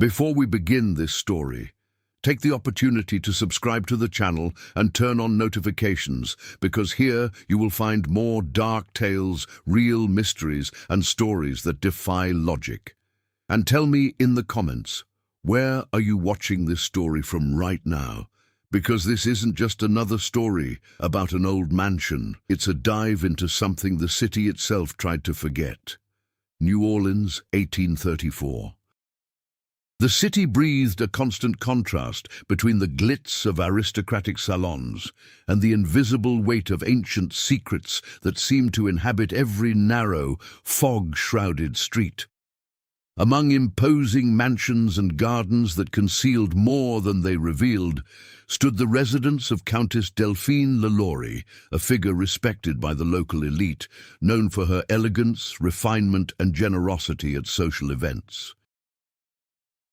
Before we begin this story, take the opportunity to subscribe to the channel and turn on notifications, because here you will find more dark tales, real mysteries, and stories that defy logic. And tell me in the comments, where are you watching this story from right now? Because this isn't just another story about an old mansion. It's a dive into something the city itself tried to forget. New Orleans, 1834. The city breathed a constant contrast between the glitz of aristocratic salons and the invisible weight of ancient secrets that seemed to inhabit every narrow, fog-shrouded street. Among imposing mansions and gardens that concealed more than they revealed, stood the residence of Countess Delphine LaLaurie, a figure respected by the local elite, known for her elegance, refinement, and generosity at social events.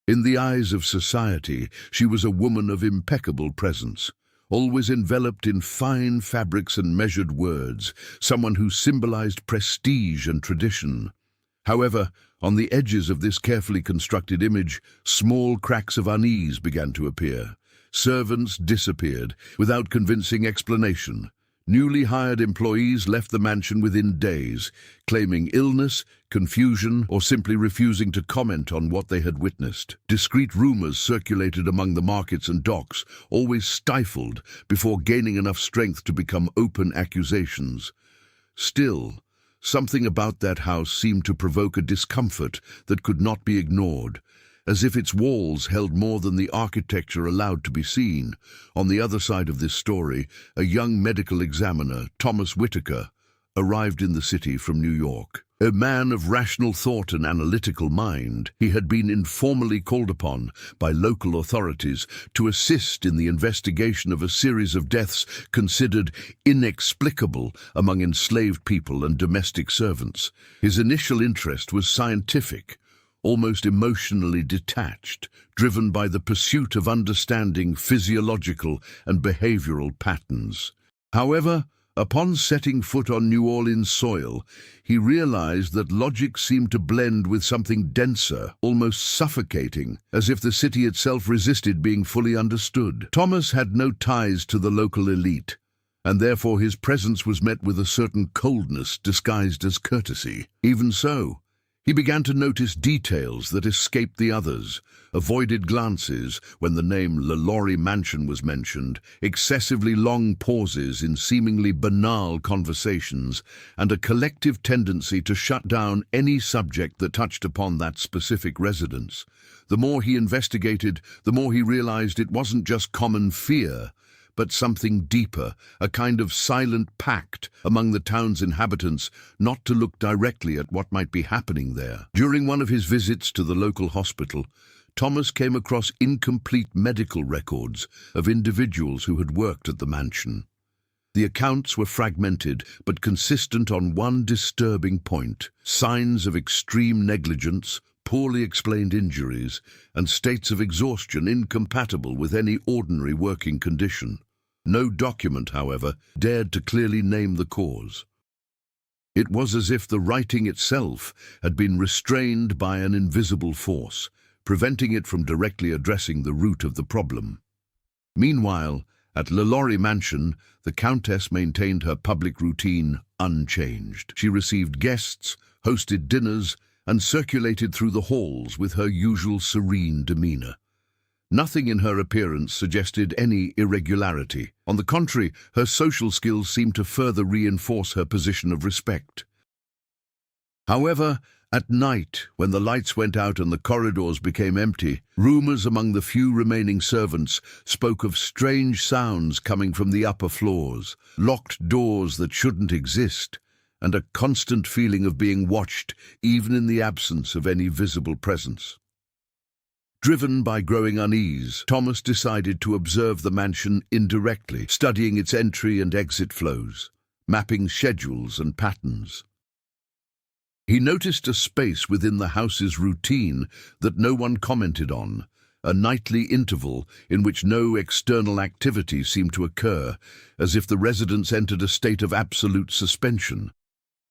In the eyes of society, she was a woman of impeccable presence, always enveloped in fine fabrics and measured words, someone who symbolized prestige and tradition. However, on the edges of this carefully constructed image, small cracks of unease began to appear. Servants disappeared without convincing explanation. Newly hired employees left the mansion within days, claiming illness, confusion, or simply refusing to comment on what they had witnessed. Discreet rumors circulated among the markets and docks, always stifled before gaining enough strength to become open accusations. Still, something about that house seemed to provoke a discomfort that could not be ignored, as if its walls held more than the architecture allowed to be seen. On the other side of this story, a young medical examiner, Thomas Whitaker, arrived in the city from New York. A man of rational thought and analytical mind, he had been informally called upon by local authorities to assist in the investigation of a series of deaths considered inexplicable among enslaved people and domestic servants. His initial interest was scientific, almost emotionally detached, driven by the pursuit of understanding physiological and behavioral patterns. However, upon setting foot on New Orleans soil, he realized that logic seemed to blend with something denser, almost suffocating, as if the city itself resisted being fully understood. Thomas had no ties to the local elite, and therefore his presence was met with a certain coldness disguised as courtesy. Even so, he began to notice details that escaped the others: avoided glances when the name LaLaurie Mansion was mentioned, excessively long pauses in seemingly banal conversations, and a collective tendency to shut down any subject that touched upon that specific residence. The more he investigated, the more he realized it wasn't just common fear, but something deeper, a kind of silent pact among the town's inhabitants not to look directly at what might be happening there. During one of his visits to the local hospital, Thomas came across incomplete medical records of individuals who had worked at the mansion. The accounts were fragmented but consistent on one disturbing point: signs of extreme negligence, poorly explained injuries, and states of exhaustion incompatible with any ordinary working condition. No document, however, dared to clearly name the cause. It was as if the writing itself had been restrained by an invisible force, preventing it from directly addressing the root of the problem. Meanwhile, at LaLaurie Mansion, the Countess maintained her public routine unchanged. She received guests, hosted dinners, and circulated through the halls with her usual serene demeanor. Nothing in her appearance suggested any irregularity. On the contrary, her social skills seemed to further reinforce her position of respect. However, at night, when the lights went out and the corridors became empty, rumors among the few remaining servants spoke of strange sounds coming from the upper floors, locked doors that shouldn't exist, and a constant feeling of being watched, even in the absence of any visible presence. Driven by growing unease, Thomas decided to observe the mansion indirectly, studying its entry and exit flows, mapping schedules and patterns. He noticed a space within the house's routine that no one commented on, a nightly interval in which no external activity seemed to occur, as if the residents entered a state of absolute suspension.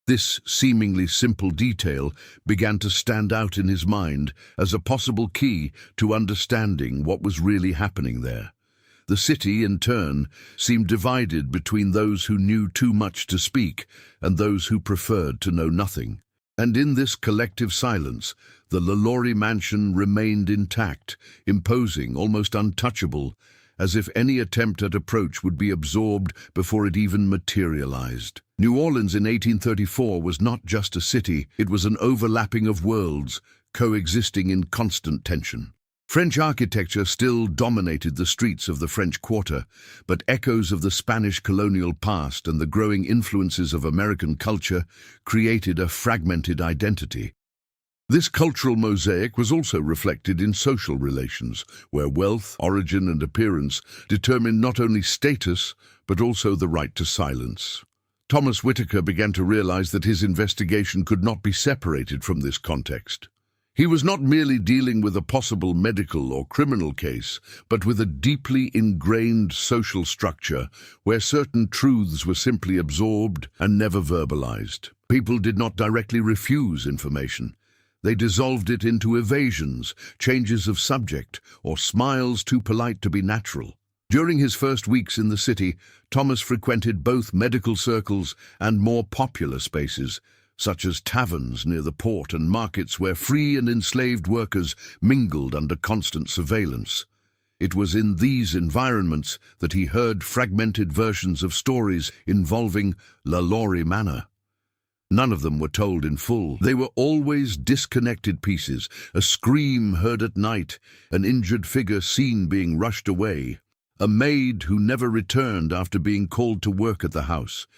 This seemingly simple detail began to stand out in his mind as a possible key to understanding what was really happening there. The city, in turn, seemed divided between those who knew too much to speak and those who preferred to know nothing. And in this collective silence, the LaLaurie mansion remained intact, imposing, almost untouchable, as if any attempt at approach would be absorbed before it even materialized. New Orleans in 1834 was not just a city, it was an overlapping of worlds, coexisting in constant tension. French architecture still dominated the streets of the French Quarter, but echoes of the Spanish colonial past and the growing influences of American culture created a fragmented identity. This cultural mosaic was also reflected in social relations, where wealth, origin, and appearance determined not only status, but also the right to silence. Thomas Whitaker began to realize that his investigation could not be separated from this context. He was not merely dealing with a possible medical or criminal case, but with a deeply ingrained social structure where certain truths were simply absorbed and never verbalized. People did not directly refuse information. They dissolved it into evasions, changes of subject, or smiles too polite to be natural. During his first weeks in the city, Thomas frequented both medical circles and more popular spaces, such as taverns near the port and markets where free and enslaved workers mingled under constant surveillance. It was in these environments that he heard fragmented versions of stories involving LaLaurie Manor. None of them were told in full. They were always disconnected pieces, a scream heard at night, an injured figure seen being rushed away, a maid who never returned after being called to work at the house.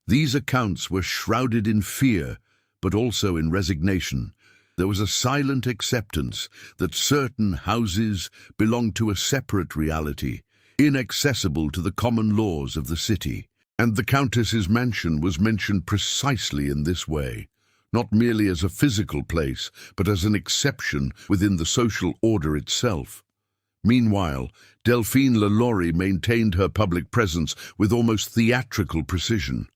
These accounts were shrouded in fear, but also in resignation. There was a silent acceptance that certain houses belonged to a separate reality, inaccessible to the common laws of the city. And the Countess's mansion was mentioned precisely in this way, not merely as a physical place, but as an exception within the social order itself. Meanwhile, Delphine LaLaurie maintained her public presence with almost theatrical precision.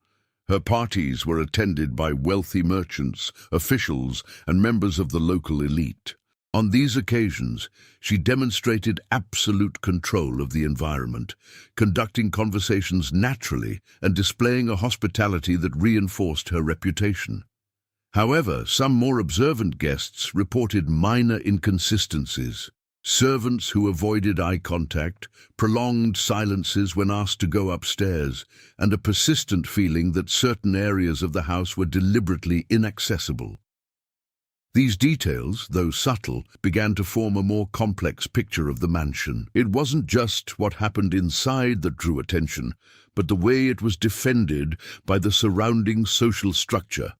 Her parties were attended by wealthy merchants, officials, and members of the local elite. On these occasions, she demonstrated absolute control of the environment, conducting conversations naturally and displaying a hospitality that reinforced her reputation. However, some more observant guests reported minor inconsistencies. Servants who avoided eye contact, prolonged silences when asked to go upstairs, and a persistent feeling that certain areas of the house were deliberately inaccessible. These details, though subtle, began to form a more complex picture of the mansion. It wasn't just what happened inside that drew attention, but the way it was defended by the surrounding social structure.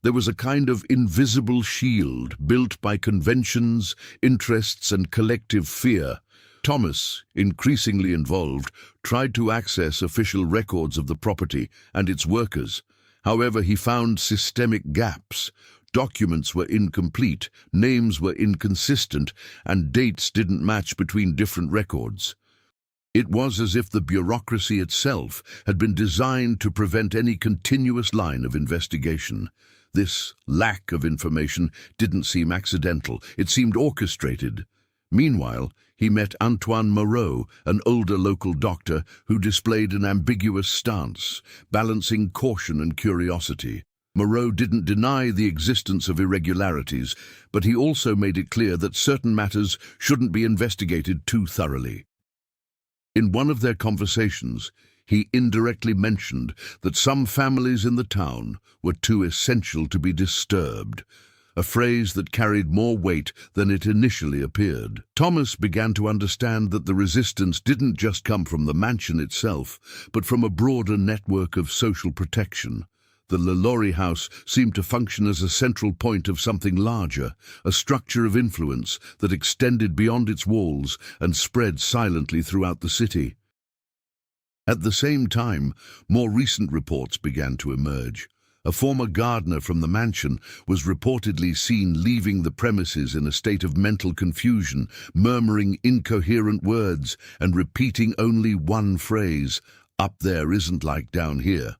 There was a kind of invisible shield built by conventions, interests, and collective fear. Thomas, increasingly involved, tried to access official records of the property and its workers. However, he found systemic gaps. Documents were incomplete, names were inconsistent, and dates didn't match between different records. It was as if the bureaucracy itself had been designed to prevent any continuous line of investigation. This lack of information didn't seem accidental, it seemed orchestrated. Meanwhile, he met Antoine Moreau, an older local doctor who displayed an ambiguous stance, balancing caution and curiosity. Moreau didn't deny the existence of irregularities, but he also made it clear that certain matters shouldn't be investigated too thoroughly. In one of their conversations, he indirectly mentioned that some families in the town were too essential to be disturbed, a phrase that carried more weight than it initially appeared. Thomas began to understand that the resistance didn't just come from the mansion itself, but from a broader network of social protection. The LaLaurie house seemed to function as a central point of something larger, a structure of influence that extended beyond its walls and spread silently throughout the city. At the same time, more recent reports began to emerge. A former gardener from the mansion was reportedly seen leaving the premises in a state of mental confusion, murmuring incoherent words and repeating only one phrase, "Up there isn't like down here."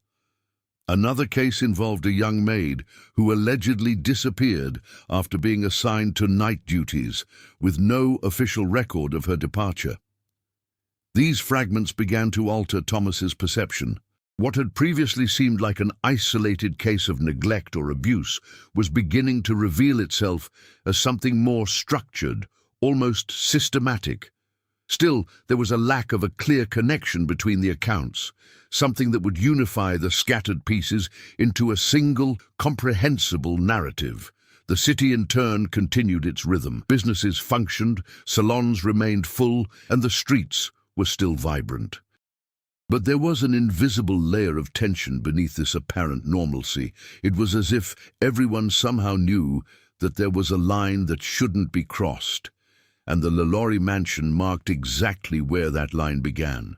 Another case involved a young maid who allegedly disappeared after being assigned to night duties, with no official record of her departure. These fragments began to alter Thomas's perception. What had previously seemed like an isolated case of neglect or abuse was beginning to reveal itself as something more structured, almost systematic. Still, there was a lack of a clear connection between the accounts, something that would unify the scattered pieces into a single, comprehensible narrative. The city in turn continued its rhythm. Businesses functioned, salons remained full, and the streets were still vibrant. But there was an invisible layer of tension beneath this apparent normalcy. It was as if everyone somehow knew that there was a line that shouldn't be crossed, and the LaLaurie mansion marked exactly where that line began.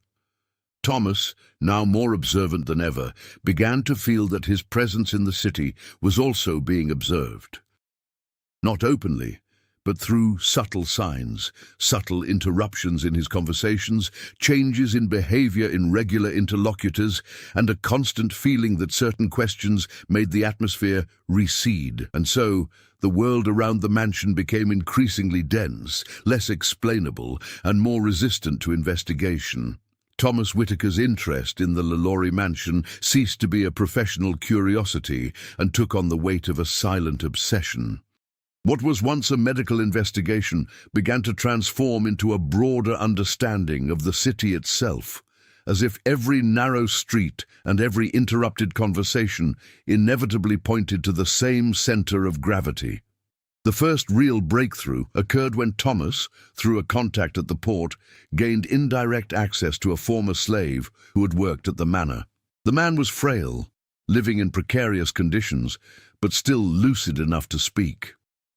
Thomas, now more observant than ever, began to feel that his presence in the city was also being observed. Not openly, but through subtle signs, subtle interruptions in his conversations, changes in behavior in regular interlocutors, and a constant feeling that certain questions made the atmosphere recede. And so, the world around the mansion became increasingly dense, less explainable, and more resistant to investigation. Thomas Whitaker's interest in the LaLaurie mansion ceased to be a professional curiosity and took on the weight of a silent obsession. What was once a medical investigation began to transform into a broader understanding of the city itself, as if every narrow street and every interrupted conversation inevitably pointed to the same center of gravity. The first real breakthrough occurred when Thomas, through a contact at the port, gained indirect access to a former slave who had worked at the manor. The man was frail, living in precarious conditions, but still lucid enough to speak.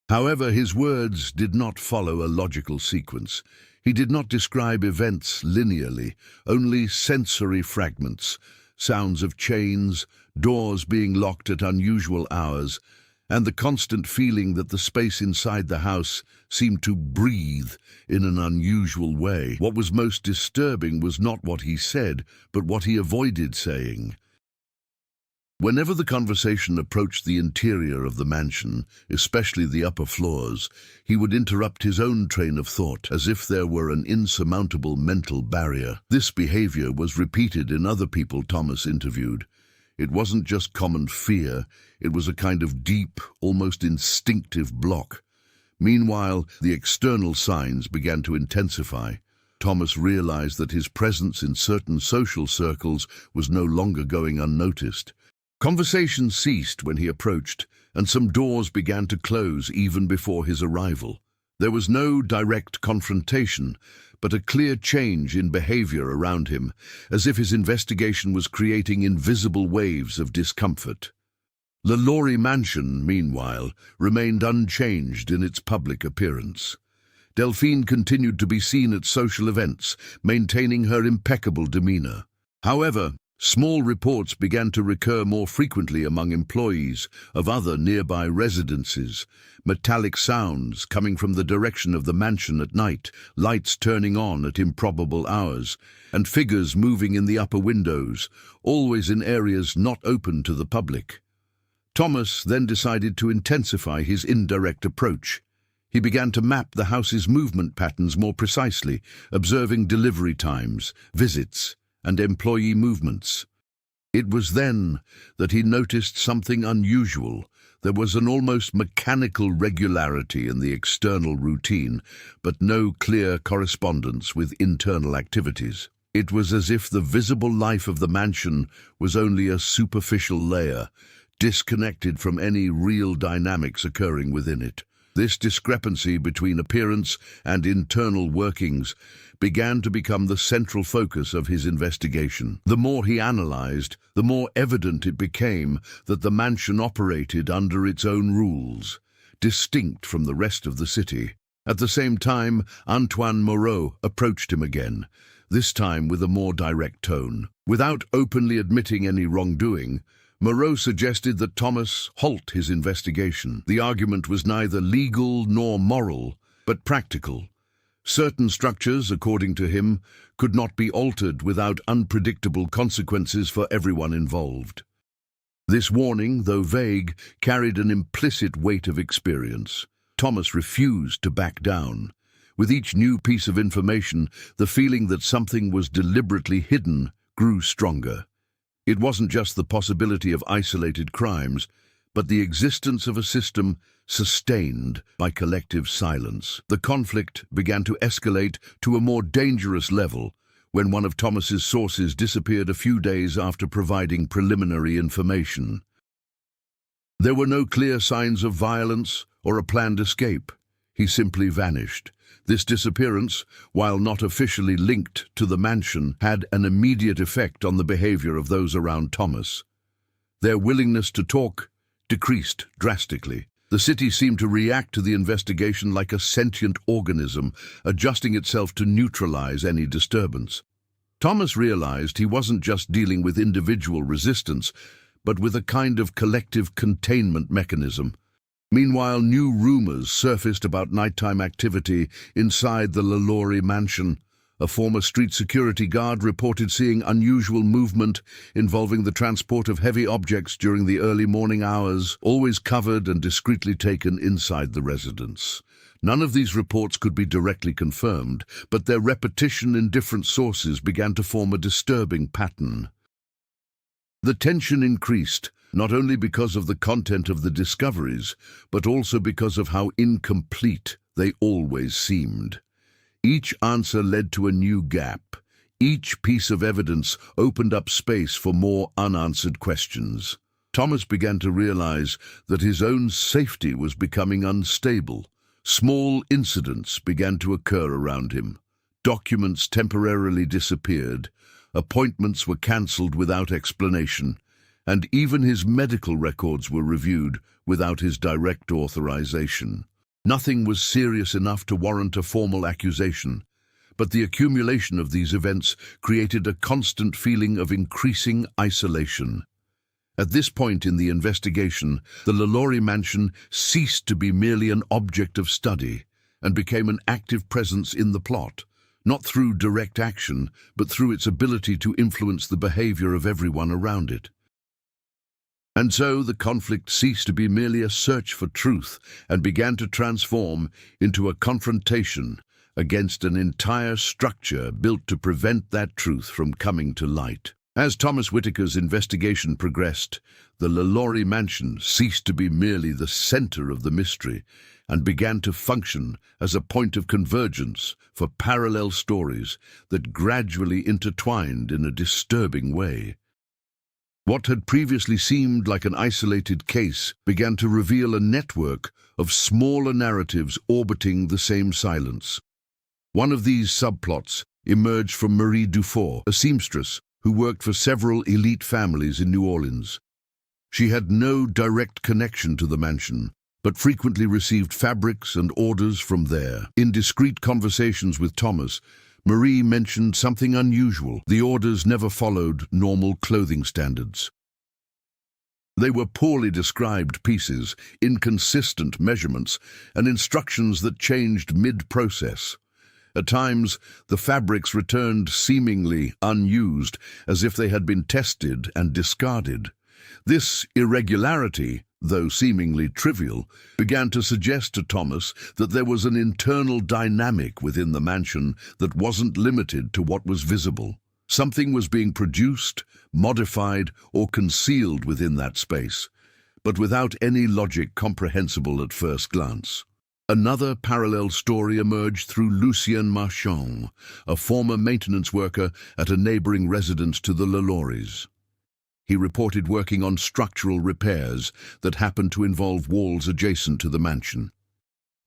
However, his words did not follow a logical sequence. He did not describe events linearly, only sensory fragments, sounds of chains, doors being locked at unusual hours, and the constant feeling that the space inside the house seemed to breathe in an unusual way. What was most disturbing was not what he said, but what he avoided saying. Whenever the conversation approached the interior of the mansion, especially the upper floors, he would interrupt his own train of thought, as if there were an insurmountable mental barrier. This behavior was repeated in other people Thomas interviewed. It wasn't just common fear, it was a kind of deep, almost instinctive block. Meanwhile, the external signs began to intensify. Thomas realized that his presence in certain social circles was no longer going unnoticed. Conversation ceased when he approached, and some doors began to close even before his arrival. There was no direct confrontation, but a clear change in behavior around him, as if his investigation was creating invisible waves of discomfort. LaLaurie Mansion, meanwhile, remained unchanged in its public appearance. Delphine continued to be seen at social events, maintaining her impeccable demeanor. However, small reports began to recur more frequently among employees of other nearby residences, metallic sounds coming from the direction of the mansion at night, lights turning on at improbable hours, and figures moving in the upper windows, always in areas not open to the public. Thomas then decided to intensify his indirect approach. He began to map the house's movement patterns more precisely, observing delivery times, visits, and employee movements. It was then that he noticed something unusual. There was an almost mechanical regularity in the external routine, but no clear correspondence with internal activities. It was as if the visible life of the mansion was only a superficial layer, disconnected from any real dynamics occurring within it. This discrepancy between appearance and internal workings began to become the central focus of his investigation. The more he analyzed, the more evident it became that the mansion operated under its own rules, distinct from the rest of the city. At the same time, Antoine Moreau approached him again, this time with a more direct tone. Without openly admitting any wrongdoing, Moreau suggested that Thomas halt his investigation. The argument was neither legal nor moral, but practical. Certain structures, according to him, could not be altered without unpredictable consequences for everyone involved. This warning, though vague, carried an implicit weight of experience. Thomas refused to back down. With each new piece of information, the feeling that something was deliberately hidden grew stronger. It wasn't just the possibility of isolated crimes, but the existence of a system sustained by collective silence. The conflict began to escalate to a more dangerous level when one of Thomas's sources disappeared a few days after providing preliminary information. There were no clear signs of violence or a planned escape. He simply vanished. This disappearance, while not officially linked to the mansion, had an immediate effect on the behavior of those around Thomas. Their willingness to talk decreased drastically. The city seemed to react to the investigation like a sentient organism, adjusting itself to neutralize any disturbance. Thomas realized he wasn't just dealing with individual resistance, but with a kind of collective containment mechanism. Meanwhile, new rumors surfaced about nighttime activity inside the LaLaurie mansion. A former street security guard reported seeing unusual movement involving the transport of heavy objects during the early morning hours, always covered and discreetly taken inside the residence. None of these reports could be directly confirmed, but their repetition in different sources began to form a disturbing pattern. The tension increased, not only because of the content of the discoveries, but also because of how incomplete they always seemed. Each answer led to a new gap. Each piece of evidence opened up space for more unanswered questions. Thomas began to realize that his own safety was becoming unstable. Small incidents began to occur around him. Documents temporarily disappeared, appointments were cancelled without explanation, and even his medical records were reviewed without his direct authorization. Nothing was serious enough to warrant a formal accusation, but the accumulation of these events created a constant feeling of increasing isolation. At this point in the investigation, the LaLaurie mansion ceased to be merely an object of study and became an active presence in the plot, not through direct action, but through its ability to influence the behavior of everyone around it. And so the conflict ceased to be merely a search for truth and began to transform into a confrontation against an entire structure built to prevent that truth from coming to light. As Thomas Whitaker's investigation progressed, the LaLaurie mansion ceased to be merely the center of the mystery and began to function as a point of convergence for parallel stories that gradually intertwined in a disturbing way. What had previously seemed like an isolated case began to reveal a network of smaller narratives orbiting the same silence. One of these subplots emerged from Marie Dufour, a seamstress who worked for several elite families in New Orleans. She had no direct connection to the mansion, but frequently received fabrics and orders from there. In discreet conversations with Thomas, Marie mentioned something unusual. The orders never followed normal clothing standards. They were poorly described pieces, inconsistent measurements, and instructions that changed mid-process. At times, the fabrics returned seemingly unused, as if they had been tested and discarded. This irregularity, though seemingly trivial, began to suggest to Thomas that there was an internal dynamic within the mansion that wasn't limited to what was visible. Something was being produced, modified, or concealed within that space, but without any logic comprehensible at first glance. Another parallel story emerged through Lucien Marchand, a former maintenance worker at a neighboring residence to the LaLauries. He reported working on structural repairs that happened to involve walls adjacent to the mansion.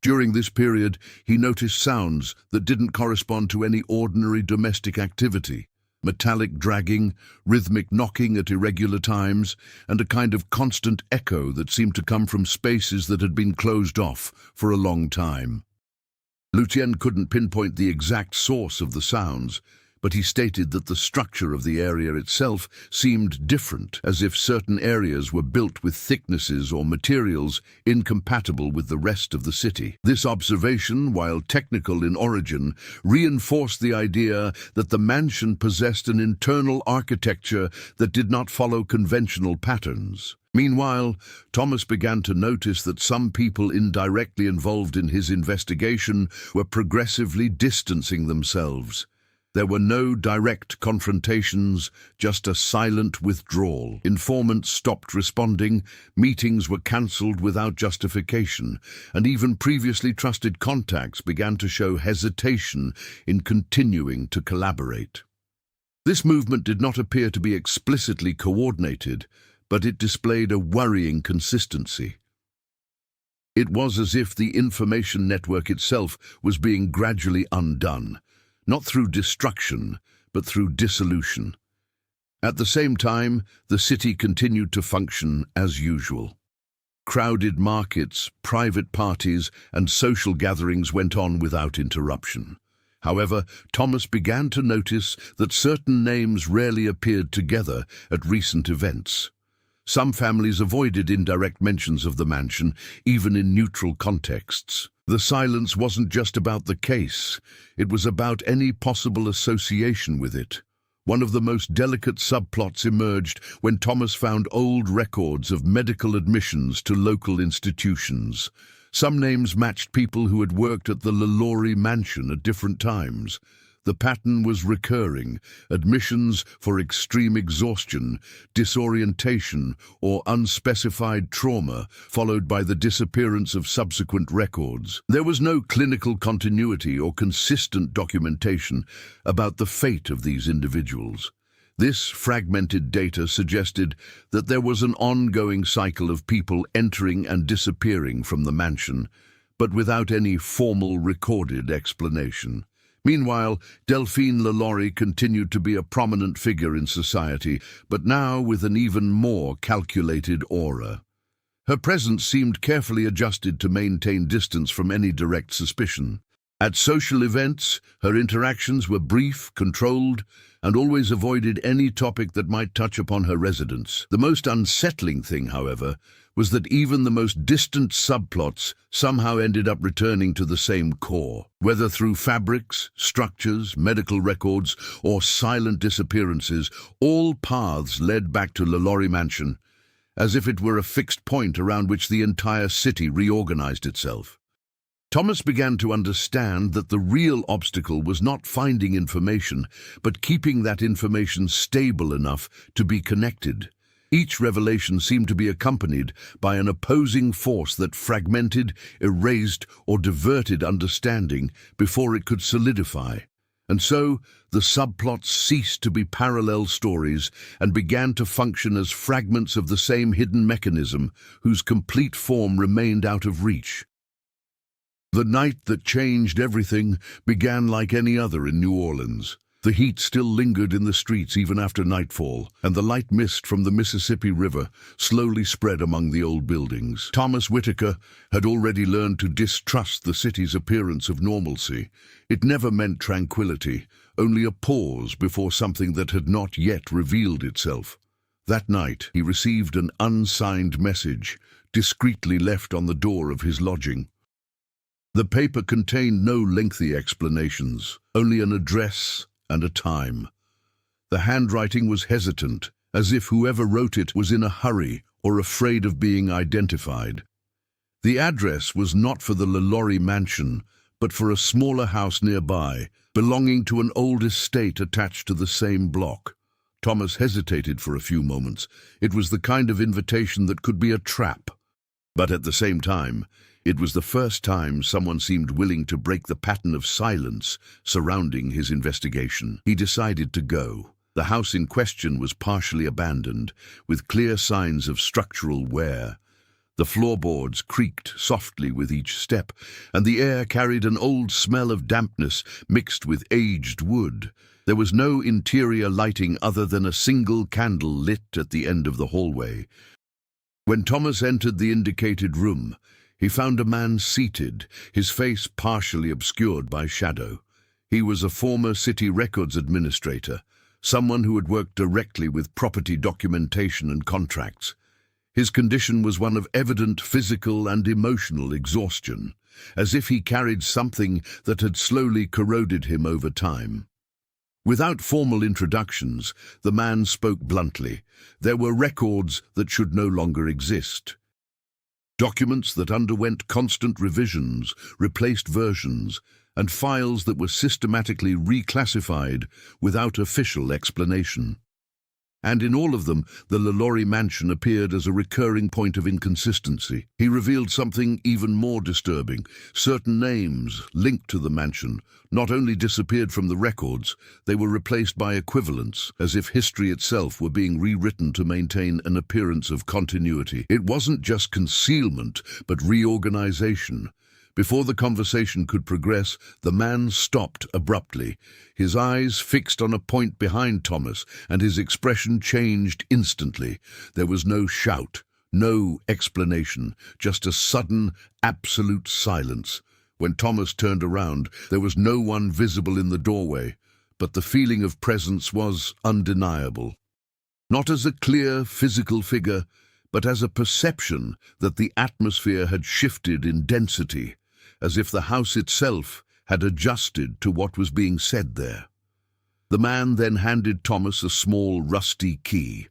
During this period, he noticed sounds that didn't correspond to any ordinary domestic activity: metallic dragging, rhythmic knocking at irregular times, and a kind of constant echo that seemed to come from spaces that had been closed off for a long time. Lucien couldn't pinpoint the exact source of the sounds, but he stated that the structure of the area itself seemed different, as if certain areas were built with thicknesses or materials incompatible with the rest of the city. This observation, while technical in origin, reinforced the idea that the mansion possessed an internal architecture that did not follow conventional patterns. Meanwhile, Thomas began to notice that some people indirectly involved in his investigation were progressively distancing themselves. There were no direct confrontations, just a silent withdrawal. Informants stopped responding, meetings were cancelled without justification, and even previously trusted contacts began to show hesitation in continuing to collaborate. This movement did not appear to be explicitly coordinated, but it displayed a worrying consistency. It was as if the information network itself was being gradually undone, not through destruction, but through dissolution. At the same time, the city continued to function as usual. Crowded markets, private parties, and social gatherings went on without interruption. However, Thomas began to notice that certain names rarely appeared together at recent events. Some families avoided indirect mentions of the mansion, even in neutral contexts. The silence wasn't just about the case, it was about any possible association with it. One of the most delicate subplots emerged when Thomas found old records of medical admissions to local institutions. Some names matched people who had worked at the LaLaurie mansion at different times. The pattern was recurring: admissions for extreme exhaustion, disorientation, or unspecified trauma, followed by the disappearance of subsequent records. There was no clinical continuity or consistent documentation about the fate of these individuals. This fragmented data suggested that there was an ongoing cycle of people entering and disappearing from the mansion, but without any formal recorded explanation. Meanwhile, Delphine LaLaurie continued to be a prominent figure in society, but now with an even more calculated aura. Her presence seemed carefully adjusted to maintain distance from any direct suspicion. At social events, her interactions were brief, controlled, and always avoided any topic that might touch upon her residence. The most unsettling thing, however, was that even the most distant subplots somehow ended up returning to the same core. Whether through fabrics, structures, medical records, or silent disappearances, all paths led back to LaLaurie Mansion, as if it were a fixed point around which the entire city reorganized itself. Thomas began to understand that the real obstacle was not finding information, but keeping that information stable enough to be connected. Each revelation seemed to be accompanied by an opposing force that fragmented, erased, or diverted understanding before it could solidify. And so, the subplots ceased to be parallel stories and began to function as fragments of the same hidden mechanism whose complete form remained out of reach. The night that changed everything began like any other in New Orleans. The heat still lingered in the streets even after nightfall, and the light mist from the Mississippi River slowly spread among the old buildings. Thomas Whitaker had already learned to distrust the city's appearance of normalcy. It never meant tranquility, only a pause before something that had not yet revealed itself. That night, he received an unsigned message, discreetly left on the door of his lodging. The paper contained no lengthy explanations, only an address and a time. The handwriting was hesitant, as if whoever wrote it was in a hurry or afraid of being identified. The address was not for the LaLaurie mansion, but for a smaller house nearby, belonging to an old estate attached to the same block. Thomas hesitated for a few moments. It was the kind of invitation that could be a trap. But at the same time, it was the first time someone seemed willing to break the pattern of silence surrounding his investigation. He decided to go. The house in question was partially abandoned, with clear signs of structural wear. The floorboards creaked softly with each step, and the air carried an old smell of dampness mixed with aged wood. There was no interior lighting other than a single candle lit at the end of the hallway. When Thomas entered the indicated room, he found a man seated, his face partially obscured by shadow. He was a former city records administrator, someone who had worked directly with property documentation and contracts. His condition was one of evident physical and emotional exhaustion, as if he carried something that had slowly corroded him over time. Without formal introductions, the man spoke bluntly. There were records that should no longer exist. Documents that underwent constant revisions, replaced versions, and files that were systematically reclassified without official explanation. And in all of them, the LaLaurie mansion appeared as a recurring point of inconsistency. He revealed something even more disturbing. Certain names linked to the mansion not only disappeared from the records, they were replaced by equivalents, as if history itself were being rewritten to maintain an appearance of continuity. It wasn't just concealment, but reorganization. Before the conversation could progress, the man stopped abruptly, his eyes fixed on a point behind Thomas, and his expression changed instantly. There was no shout, no explanation, just a sudden, absolute silence. When Thomas turned around, there was no one visible in the doorway, but the feeling of presence was undeniable. Not as a clear physical figure, but as a perception that the atmosphere had shifted in density, as if the house itself had adjusted to what was being said there. The man then handed Thomas a small, rusty key.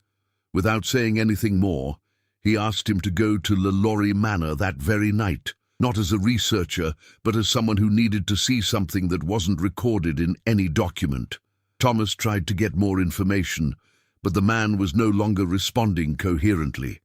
Without saying anything more, he asked him to go to LaLaurie Manor that very night, not as a researcher, but as someone who needed to see something that wasn't recorded in any document. Thomas tried to get more information, but the man was no longer responding coherently.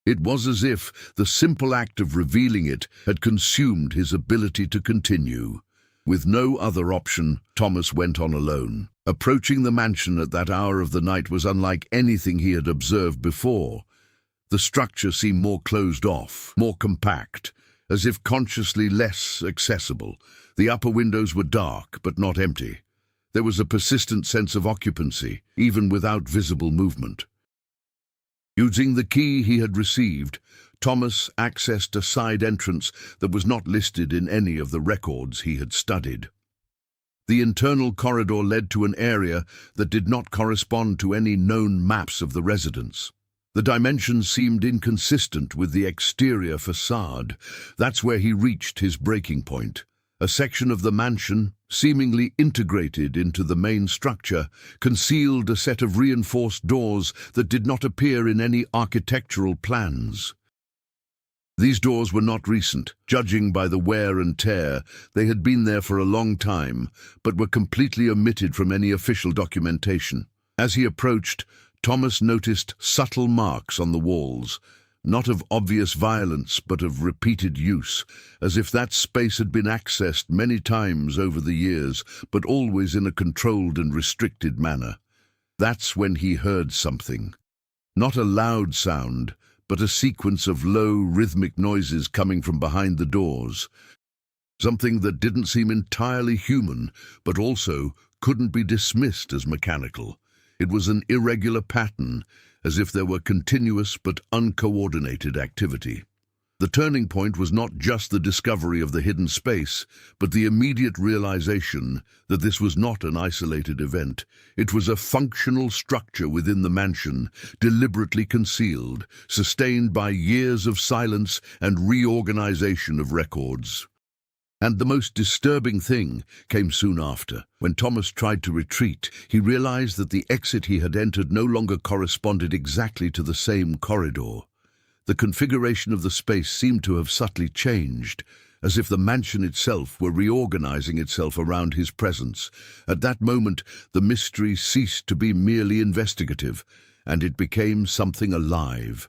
It was as if the simple act of revealing it had consumed his ability to continue. With no other option, Thomas went on alone. Approaching the mansion at that hour of the night was unlike anything he had observed before. The structure seemed more closed off, more compact, as if consciously less accessible. The upper windows were dark, but not empty. There was a persistent sense of occupancy, even without visible movement. Using the key he had received, Thomas accessed a side entrance that was not listed in any of the records he had studied. The internal corridor led to an area that did not correspond to any known maps of the residence. The dimensions seemed inconsistent with the exterior facade. That's where he reached his breaking point. A section of the mansion, seemingly integrated into the main structure, concealed a set of reinforced doors that did not appear in any architectural plans. These doors were not recent. Judging by the wear and tear, they had been there for a long time, but were completely omitted from any official documentation. As he approached, Thomas noticed subtle marks on the walls, not of obvious violence, but of repeated use, as if that space had been accessed many times over the years, but always in a controlled and restricted manner. That's when he heard something. Not a loud sound, but a sequence of low, rhythmic noises coming from behind the doors. Something that didn't seem entirely human, but also couldn't be dismissed as mechanical. It was an irregular pattern, as if there were continuous but uncoordinated activity. The turning point was not just the discovery of the hidden space, but the immediate realization that this was not an isolated event. It was a functional structure within the mansion, deliberately concealed, sustained by years of silence and reorganization of records. And the most disturbing thing came soon after. When Thomas tried to retreat, he realized that the exit he had entered no longer corresponded exactly to the same corridor. The configuration of the space seemed to have subtly changed, as if the mansion itself were reorganizing itself around his presence. At that moment, the mystery ceased to be merely investigative, and it became something alive.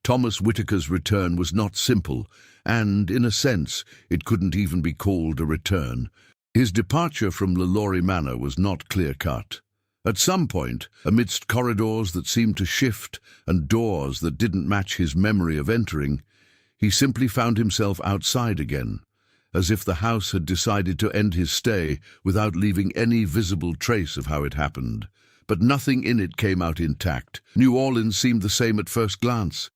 Thomas Whitaker's return was not simple, and, in a sense, it couldn't even be called a return. His departure from LaLaurie Manor was not clear-cut. At some point, amidst corridors that seemed to shift and doors that didn't match his memory of entering, he simply found himself outside again, as if the house had decided to end his stay without leaving any visible trace of how it happened. But nothing in it came out intact. New Orleans seemed the same at first glance.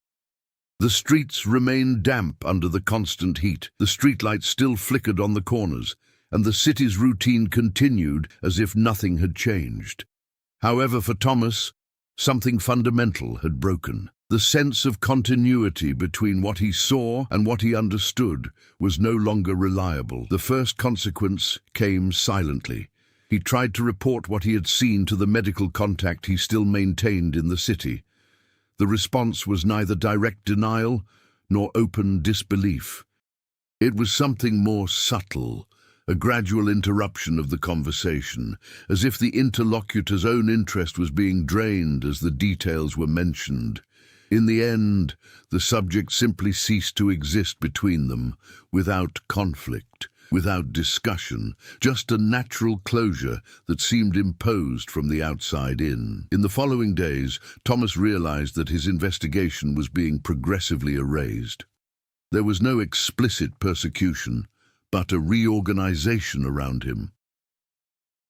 The streets remained damp under the constant heat. The streetlights still flickered on the corners, and the city's routine continued as if nothing had changed. However, for Thomas, something fundamental had broken. The sense of continuity between what he saw and what he understood was no longer reliable. The first consequence came silently. He tried to report what he had seen to the medical contact he still maintained in the city. The response was neither direct denial nor open disbelief. It was something more subtle, a gradual interruption of the conversation, as if the interlocutor's own interest was being drained as the details were mentioned. In the end, the subject simply ceased to exist between them, without conflict, without discussion, just a natural closure that seemed imposed from the outside in. In the following days, Thomas realized that his investigation was being progressively erased. There was no explicit persecution, but a reorganization around him.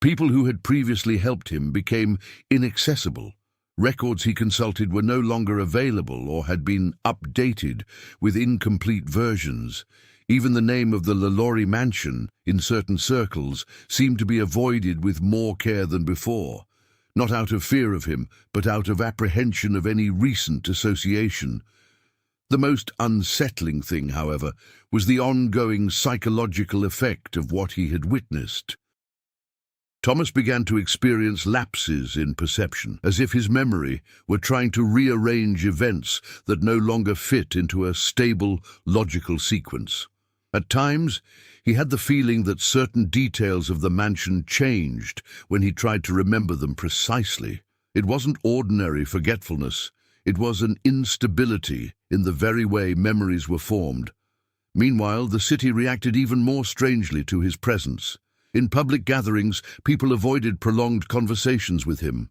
People who had previously helped him became inaccessible. Records he consulted were no longer available or had been updated with incomplete versions. Even the name of the LaLaurie mansion, in certain circles, seemed to be avoided with more care than before, not out of fear of him, but out of apprehension of any recent association. The most unsettling thing, however, was the ongoing psychological effect of what he had witnessed. Thomas began to experience lapses in perception, as if his memory were trying to rearrange events that no longer fit into a stable, logical sequence. At times, he had the feeling that certain details of the mansion changed when he tried to remember them precisely. It wasn't ordinary forgetfulness. It was an instability in the very way memories were formed. Meanwhile, the city reacted even more strangely to his presence. In public gatherings, people avoided prolonged conversations with him.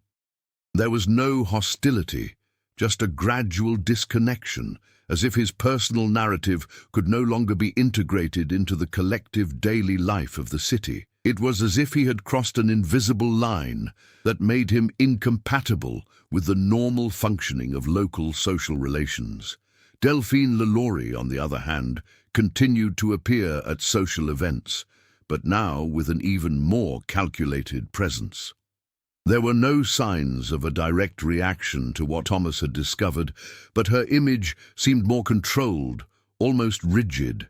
There was no hostility, just a gradual disconnection, as if his personal narrative could no longer be integrated into the collective daily life of the city. It was as if he had crossed an invisible line that made him incompatible with the normal functioning of local social relations. Delphine LaLaurie, on the other hand, continued to appear at social events, but now with an even more calculated presence. There were no signs of a direct reaction to what Thomas had discovered, but her image seemed more controlled, almost rigid.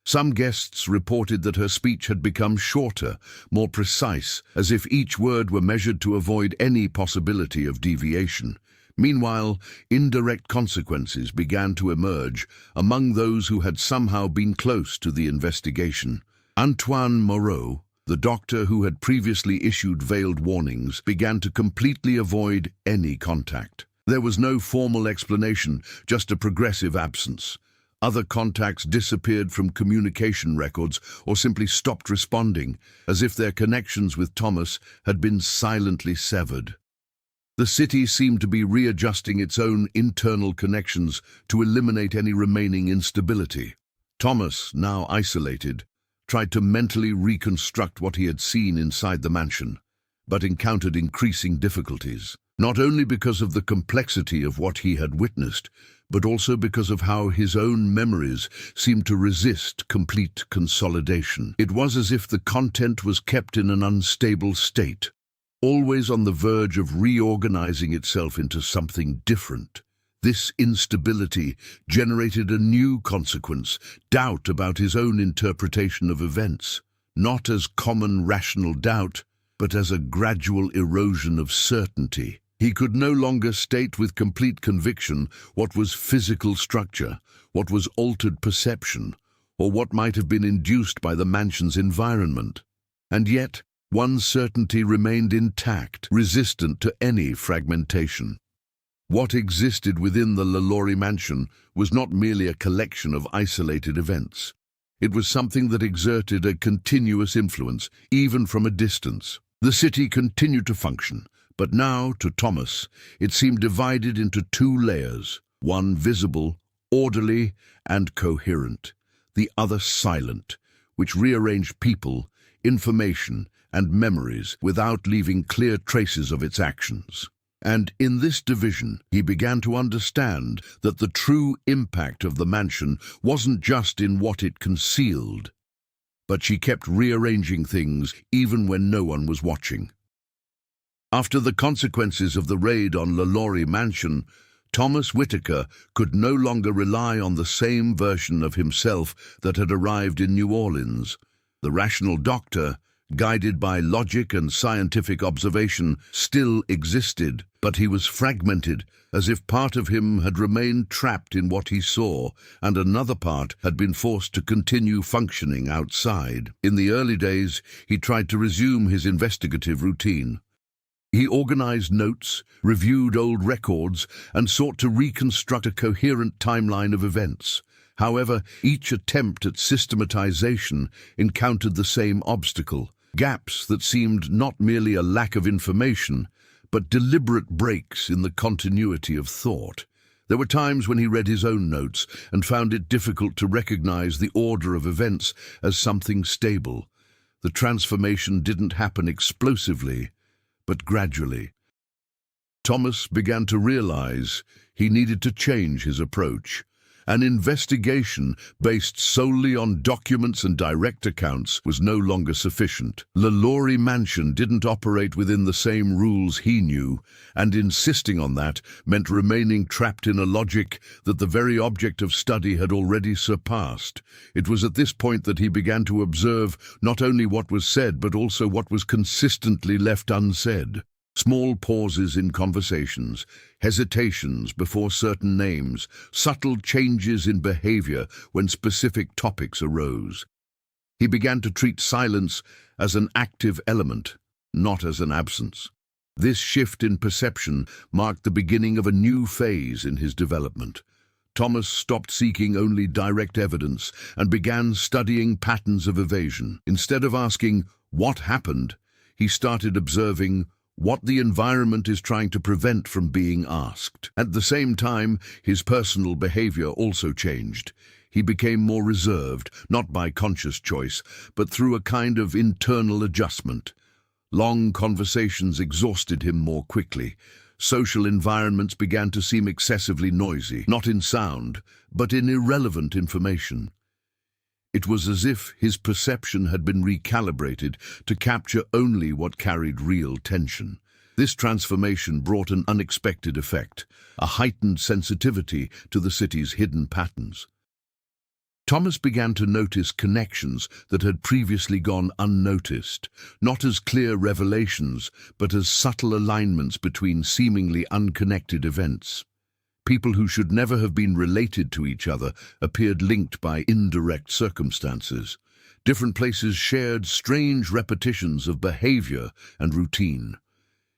Some guests reported that her speech had become shorter, more precise, as if each word were measured to avoid any possibility of deviation. Meanwhile, indirect consequences began to emerge among those who had somehow been close to the investigation. Antoine Moreau, the doctor who had previously issued veiled warnings, began to completely avoid any contact. There was no formal explanation, just a progressive absence. Other contacts disappeared from communication records or simply stopped responding, as if their connections with Thomas had been silently severed. The city seemed to be readjusting its own internal connections to eliminate any remaining instability. Thomas, now isolated, tried to mentally reconstruct what he had seen inside the mansion, but encountered increasing difficulties, not only because of the complexity of what he had witnessed, but also because of how his own memories seemed to resist complete consolidation. It was as if the content was kept in an unstable state, always on the verge of reorganizing itself into something different. This instability generated a new consequence, doubt about his own interpretation of events, not as common rational doubt, but as a gradual erosion of certainty. He could no longer state with complete conviction what was physical structure, what was altered perception, or what might have been induced by the mansion's environment. And yet, one certainty remained intact, resistant to any fragmentation. What existed within the LaLaurie mansion was not merely a collection of isolated events. It was something that exerted a continuous influence, even from a distance. The city continued to function, but now, to Thomas, it seemed divided into two layers, one visible, orderly, and coherent, the other silent, which rearranged people, information, and memories without leaving clear traces of its actions. And in this division, he began to understand that the true impact of the mansion wasn't just in what it concealed. but she kept rearranging things even when no one was watching. After the consequences of the raid on LaLaurie Mansion, Thomas Whitaker could no longer rely on the same version of himself that had arrived in New Orleans. The rational doctor, guided by logic and scientific observation, still existed, but he was fragmented, as if part of him had remained trapped in what he saw, and another part had been forced to continue functioning outside. In the early days, he tried to resume his investigative routine. He organized notes, reviewed old records, and sought to reconstruct a coherent timeline of events. However, each attempt at systematization encountered the same obstacle: gaps that seemed not merely a lack of information, but deliberate breaks in the continuity of thought. There were times when he read his own notes and found it difficult to recognize the order of events as something stable. The transformation didn't happen explosively, but gradually. Thomas began to realize he needed to change his approach. An investigation based solely on documents and direct accounts was no longer sufficient. LaLaurie Mansion didn't operate within the same rules he knew, and insisting on that meant remaining trapped in a logic that the very object of study had already surpassed. It was at this point that he began to observe not only what was said, but also what was consistently left unsaid. Small pauses in conversations, hesitations before certain names, subtle changes in behavior when specific topics arose. He began to treat silence as an active element, not as an absence. This shift in perception marked the beginning of a new phase in his development. Thomas stopped seeking only direct evidence and began studying patterns of evasion. Instead of asking, "What happened?" he started observing what the environment is trying to prevent from being asked. At the same time, his personal behavior also changed. He became more reserved, not by conscious choice, but through a kind of internal adjustment. Long conversations exhausted him more quickly. Social environments began to seem excessively noisy, not in sound, but in irrelevant information. It was as if his perception had been recalibrated to capture only what carried real tension. This transformation brought an unexpected effect, a heightened sensitivity to the city's hidden patterns. Thomas began to notice connections that had previously gone unnoticed, not as clear revelations, but as subtle alignments between seemingly unconnected events. People who should never have been related to each other appeared linked by indirect circumstances. Different places shared strange repetitions of behavior and routine.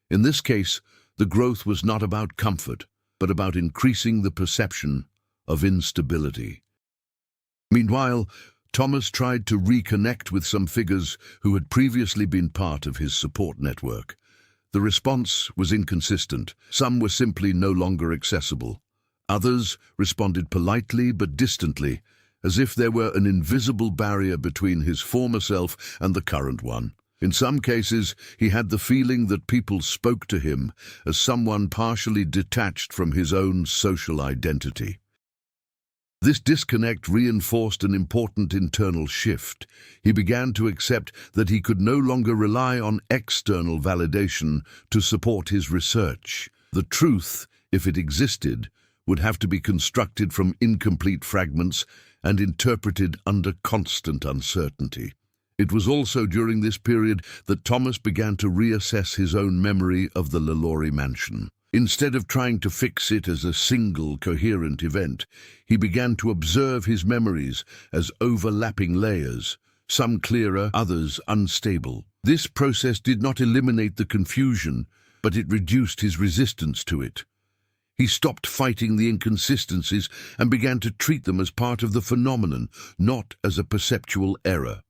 In this case, the growth was not about comfort, but about increasing the perception of instability. Meanwhile, Thomas tried to reconnect with some figures who had previously been part of his support network. The response was inconsistent. Some were simply no longer accessible. Others responded politely but distantly, as if there were an invisible barrier between his former self and the current one. In some cases, he had the feeling that people spoke to him as someone partially detached from his own social identity. This disconnect reinforced an important internal shift. He began to accept that he could no longer rely on external validation to support his research. The truth, if it existed, would have to be constructed from incomplete fragments and interpreted under constant uncertainty. It was also during this period that Thomas began to reassess his own memory of the LaLaurie Mansion. Instead of trying to fix it as a single, coherent event, he began to observe his memories as overlapping layers, some clearer, others unstable. This process did not eliminate the confusion, but it reduced his resistance to it. He stopped fighting the inconsistencies and began to treat them as part of the phenomenon, not as a perceptual error.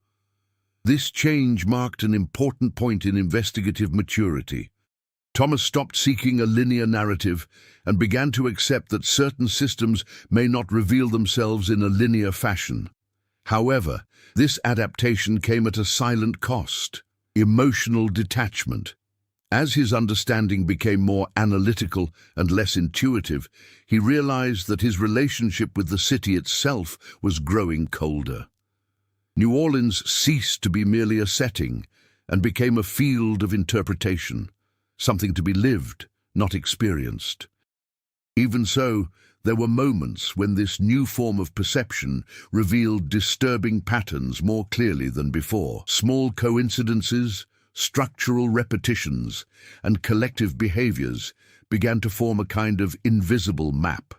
This change marked an important point in investigative maturity. Thomas stopped seeking a linear narrative and began to accept that certain systems may not reveal themselves in a linear fashion. However, this adaptation came at a silent cost: emotional detachment. As his understanding became more analytical and less intuitive, he realized that his relationship with the city itself was growing colder. New Orleans ceased to be merely a setting and became a field of interpretation, something to be lived, not experienced. Even so, there were moments when this new form of perception revealed disturbing patterns more clearly than before. Small coincidences, structural repetitions, and collective behaviors began to form a kind of invisible map,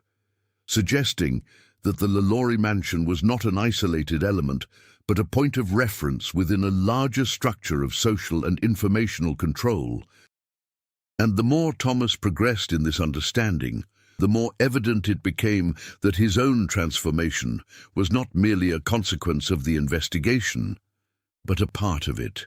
suggesting that the LaLaurie mansion was not an isolated element, but a point of reference within a larger structure of social and informational control. And the more Thomas progressed in this understanding, the more evident it became that his own transformation was not merely a consequence of the investigation, but a part of it.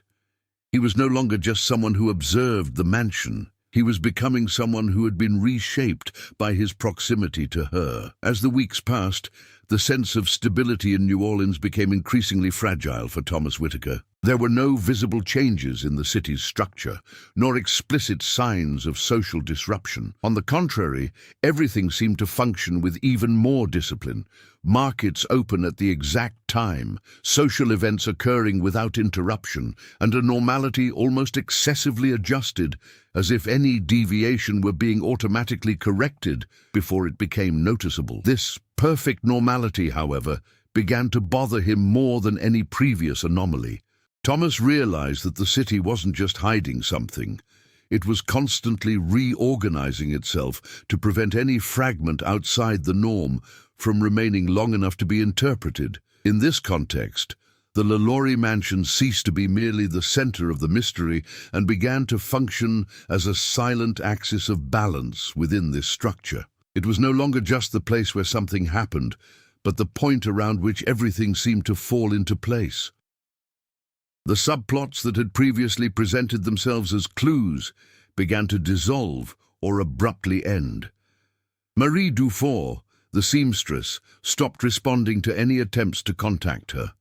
He was no longer just someone who observed the mansion. He was becoming someone who had been reshaped by his proximity to her. As the weeks passed, the sense of stability in New Orleans became increasingly fragile for Thomas Whitaker. There were no visible changes in the city's structure, nor explicit signs of social disruption. On the contrary, everything seemed to function with even more discipline. Markets open at the exact time, social events occurring without interruption, and a normality almost excessively adjusted, as if any deviation were being automatically corrected before it became noticeable. This perfect normality, however, began to bother him more than any previous anomaly. Thomas realized that the city wasn't just hiding something. It was constantly reorganizing itself to prevent any fragment outside the norm from remaining long enough to be interpreted. In this context, the LaLaurie mansion ceased to be merely the center of the mystery and began to function as a silent axis of balance within this structure. It was no longer just the place where something happened, but the point around which everything seemed to fall into place. The subplots that had previously presented themselves as clues began to dissolve or abruptly end. Marie Dufour, the seamstress, stopped responding to any attempts to contact her.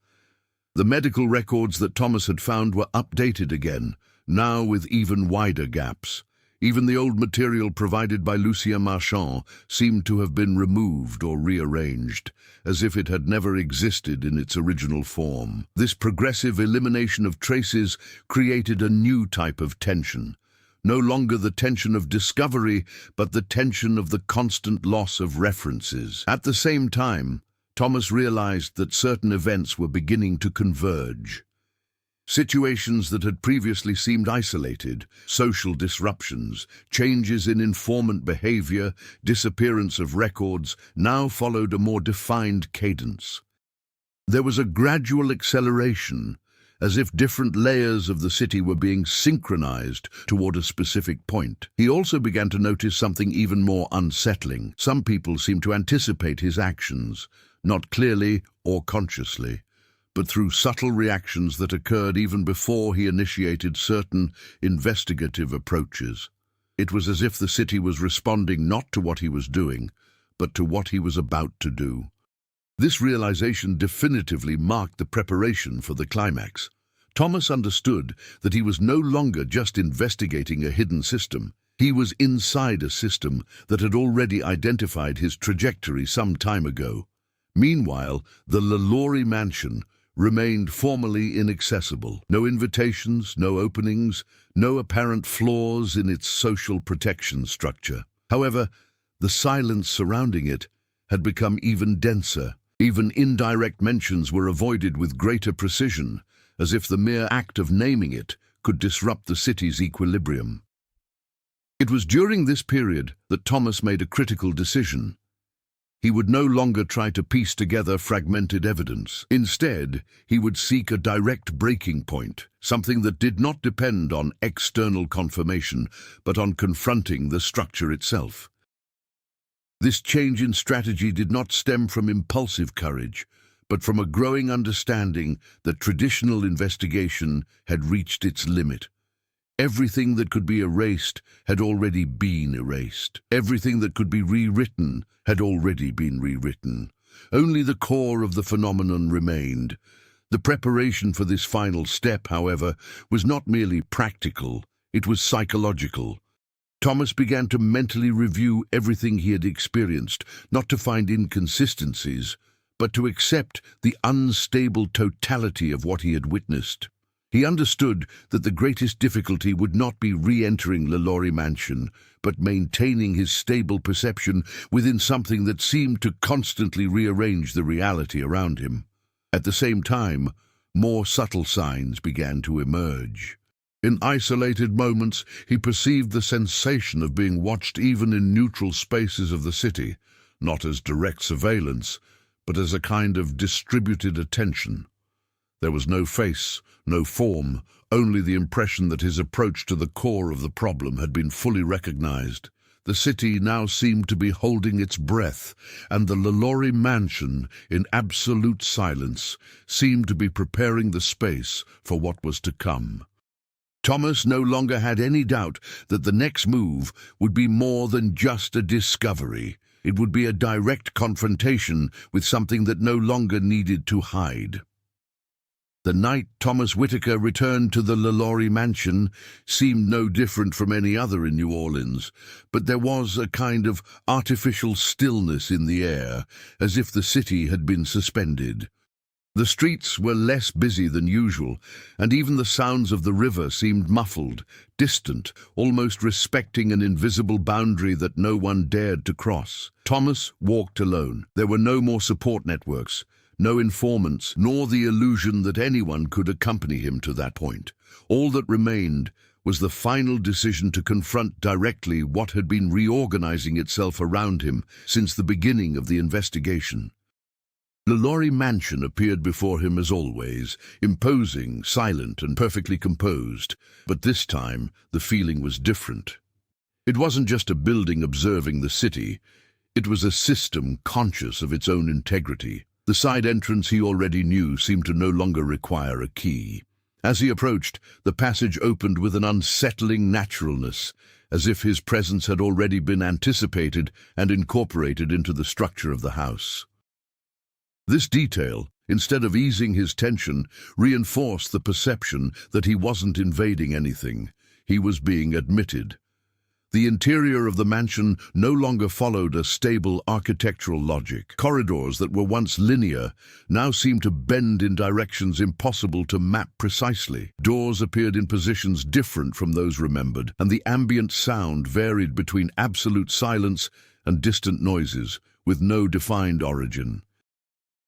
The medical records that Thomas had found were updated again, now with even wider gaps. Even the old material provided by Lucien Marchand seemed to have been removed or rearranged, as if it had never existed in its original form. This progressive elimination of traces created a new type of tension. No longer the tension of discovery, but the tension of the constant loss of references. At the same time, Thomas realized that certain events were beginning to converge. Situations that had previously seemed isolated, social disruptions, changes in informant behavior, disappearance of records, now followed a more defined cadence. There was a gradual acceleration, as if different layers of the city were being synchronized toward a specific point. He also began to notice something even more unsettling. Some people seemed to anticipate his actions, not clearly or consciously, but through subtle reactions that occurred even before he initiated certain investigative approaches. It was as if the city was responding not to what he was doing, but to what he was about to do. This realization definitively marked the preparation for the climax. Thomas understood that he was no longer just investigating a hidden system. He was inside a system that had already identified his trajectory some time ago. Meanwhile, the LaLaurie mansion remained formally inaccessible. No invitations, no openings, no apparent flaws in its social protection structure. However, the silence surrounding it had become even denser. Even indirect mentions were avoided with greater precision, as if the mere act of naming it could disrupt the city's equilibrium. It was during this period that Thomas made a critical decision. He would no longer try to piece together fragmented evidence. Instead, he would seek a direct breaking point, something that did not depend on external confirmation, but on confronting the structure itself. This change in strategy did not stem from impulsive courage, but from a growing understanding that traditional investigation had reached its limit. Everything that could be erased had already been erased. Everything that could be rewritten had already been rewritten. Only the core of the phenomenon remained. The preparation for this final step, however, was not merely practical, it was psychological. Thomas began to mentally review everything he had experienced, not to find inconsistencies, but to accept the unstable totality of what he had witnessed. He understood that the greatest difficulty would not be re-entering LaLaurie Mansion, but maintaining his stable perception within something that seemed to constantly rearrange the reality around him. At the same time, more subtle signs began to emerge. In isolated moments, he perceived the sensation of being watched even in neutral spaces of the city, not as direct surveillance, but as a kind of distributed attention. There was no face, no form, only the impression that his approach to the core of the problem had been fully recognized. The city now seemed to be holding its breath, and the LaLaurie Mansion, in absolute silence, seemed to be preparing the space for what was to come. Thomas no longer had any doubt that the next move would be more than just a discovery. It would be a direct confrontation with something that no longer needed to hide. The night Thomas Whitaker returned to the LaLaurie Mansion seemed no different from any other in New Orleans, but there was a kind of artificial stillness in the air, as if the city had been suspended. The streets were less busy than usual, and even the sounds of the river seemed muffled, distant, almost respecting an invisible boundary that no one dared to cross. Thomas walked alone. There were no more support networks, no informants, nor the illusion that anyone could accompany him to that point. All that remained was the final decision to confront directly what had been reorganizing itself around him since the beginning of the investigation. LaLaurie Mansion appeared before him as always, imposing, silent, and perfectly composed, but this time the feeling was different. It wasn't just a building observing the city, it was a system conscious of its own integrity. The side entrance he already knew seemed to no longer require a key. As he approached, the passage opened with an unsettling naturalness, as if his presence had already been anticipated and incorporated into the structure of the house. This detail, instead of easing his tension, reinforced the perception that he wasn't invading anything. He was being admitted. The interior of the mansion no longer followed a stable architectural logic. Corridors that were once linear now seemed to bend in directions impossible to map precisely. Doors appeared in positions different from those remembered, and the ambient sound varied between absolute silence and distant noises, with no defined origin.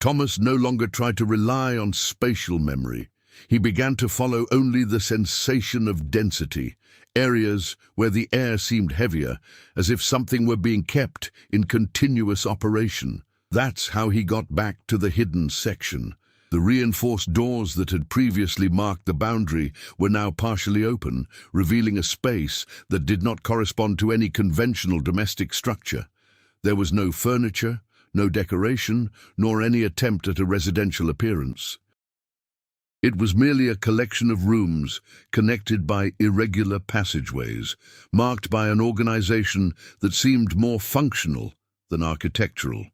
Thomas no longer tried to rely on spatial memory. He began to follow only the sensation of density, areas where the air seemed heavier, as if something were being kept in continuous operation. That's how he got back to the hidden section. The reinforced doors that had previously marked the boundary were now partially open, revealing a space that did not correspond to any conventional domestic structure. There was no furniture, no decoration, nor any attempt at a residential appearance. It was merely a collection of rooms connected by irregular passageways, marked by an organization that seemed more functional than architectural.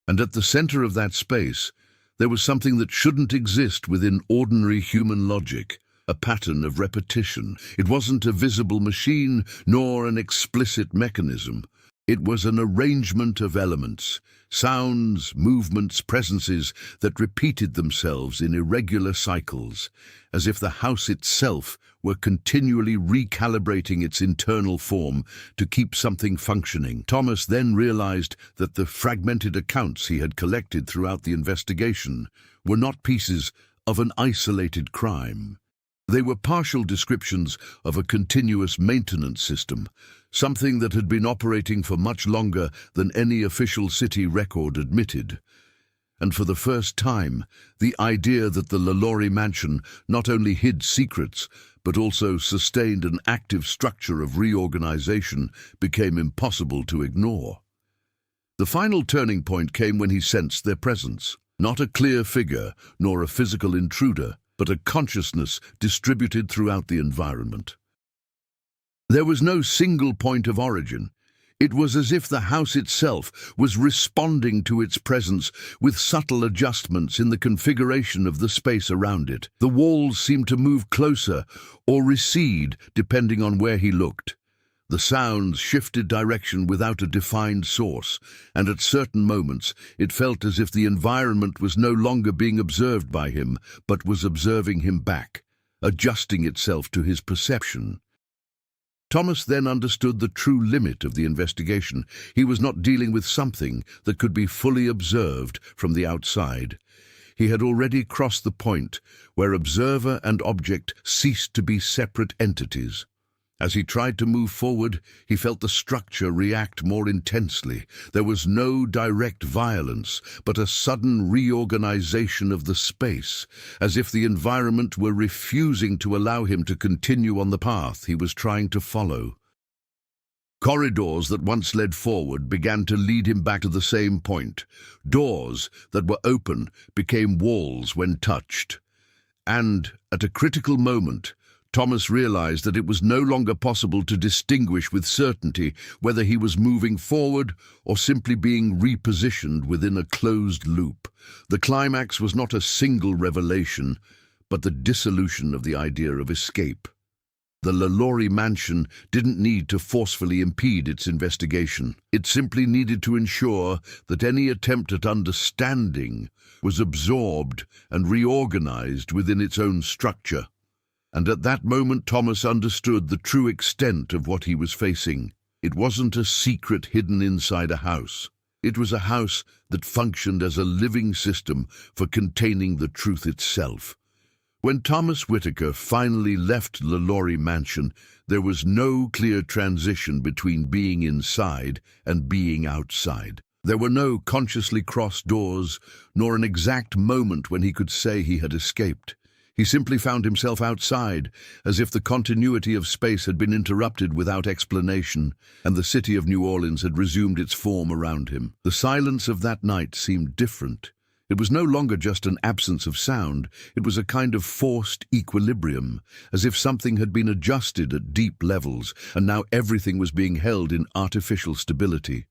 And at the center of that space, there was something that shouldn't exist within ordinary human logic, a pattern of repetition. It wasn't a visible machine, nor an explicit mechanism. It was an arrangement of elements, sounds, movements, presences that repeated themselves in irregular cycles, as if the house itself were continually recalibrating its internal form to keep something functioning. Thomas then realized that the fragmented accounts he had collected throughout the investigation were not pieces of an isolated crime. They were partial descriptions of a continuous maintenance system, something that had been operating for much longer than any official city record admitted. And for the first time, the idea that the LaLaurie Mansion not only hid secrets, but also sustained an active structure of reorganization became impossible to ignore. The final turning point came when he sensed their presence. Not a clear figure, nor a physical intruder, but a consciousness distributed throughout the environment. There was no single point of origin. It was as if the house itself was responding to its presence with subtle adjustments in the configuration of the space around it. The walls seemed to move closer or recede depending on where he looked. The sounds shifted direction without a defined source, and at certain moments it felt as if the environment was no longer being observed by him, but was observing him back, adjusting itself to his perception. Thomas then understood the true limit of the investigation. He was not dealing with something that could be fully observed from the outside. He had already crossed the point where observer and object ceased to be separate entities. As he tried to move forward, he felt the structure react more intensely. There was no direct violence, but a sudden reorganization of the space, as if the environment were refusing to allow him to continue on the path he was trying to follow. Corridors that once led forward began to lead him back to the same point. Doors that were open became walls when touched. And, at a critical moment, Thomas realized that it was no longer possible to distinguish with certainty whether he was moving forward or simply being repositioned within a closed loop. The climax was not a single revelation, but the dissolution of the idea of escape. The LaLaurie mansion didn't need to forcefully impede its investigation. It simply needed to ensure that any attempt at understanding was absorbed and reorganized within its own structure. And at that moment Thomas understood the true extent of what he was facing. It wasn't a secret hidden inside a house. It was a house that functioned as a living system for containing the truth itself. When Thomas Whitaker finally left LaLaurie Mansion, there was no clear transition between being inside and being outside. There were no consciously crossed doors, nor an exact moment when he could say he had escaped. He simply found himself outside, as if the continuity of space had been interrupted without explanation, and the city of New Orleans had resumed its form around him. The silence of that night seemed different. It was no longer just an absence of sound, it was a kind of forced equilibrium, as if something had been adjusted at deep levels, and now everything was being held in artificial stability.